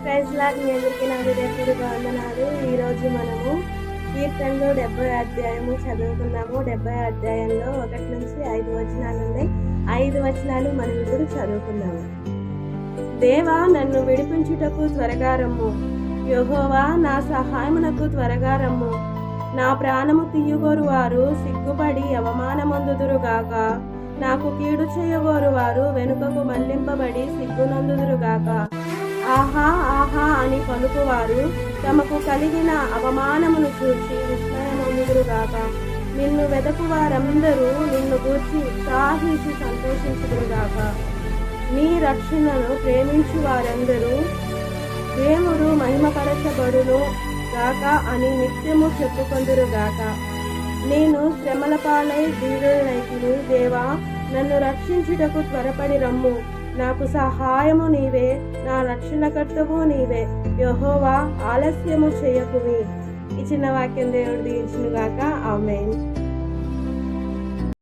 Praise lord, మీ అందరికీ నా హృదయపూర్వక వందనాలు. ఈరోజు మనము కీర్తనలు 70 అధ్యాయము చదువుకున్నాము. 70 అధ్యాయంలో 1 నుంచి 5 వచనాలు ఉన్నాయి. 5 వచనాలు మనం ఇప్పుడు చదువుకున్నాము. దేవా, నన్ను విడిపించుటకు త్వరగా రమ్ము. యెహోవా, నా సహాయమునకు త్వరగా రమ్ము. నా ప్రాణము తీయుగోరు వారు సిగ్గుపడి అవమానమొందుదురుగాక. నాకు కీడు చేయగోరు వారు వెనుకకు మళ్లింపబడి సిగ్గునందుదురుగాక. ఆహా ఆహా అని పలుకువారు తమకు కలిగిన అవమానమును చూసి విస్మయమొందుదురుగాక. నిన్ను వెదకు వారందరూ నిన్ను గూర్చి ఉత్సాహించి సంతోషించుదురుగాక. నీ రక్షణను ప్రేమించు వారందరూ దేవుడు మహిమపరచబడును గాక అని నిత్యము చెప్పుకొందురుగాక. నేను శ్రమల పాలై దీనుడనైతిని. దేవా, నన్ను రక్షించుటకు త్వరపడి రమ్ము. నాకు సహాయము నీవే, నా రక్షణకర్తవు నీవే. యెహోవా, ఆలస్యము చేయకుమి. ఈ చిన్న వాక్యం దేవుడు దీవించును గాక. ఆమేన్.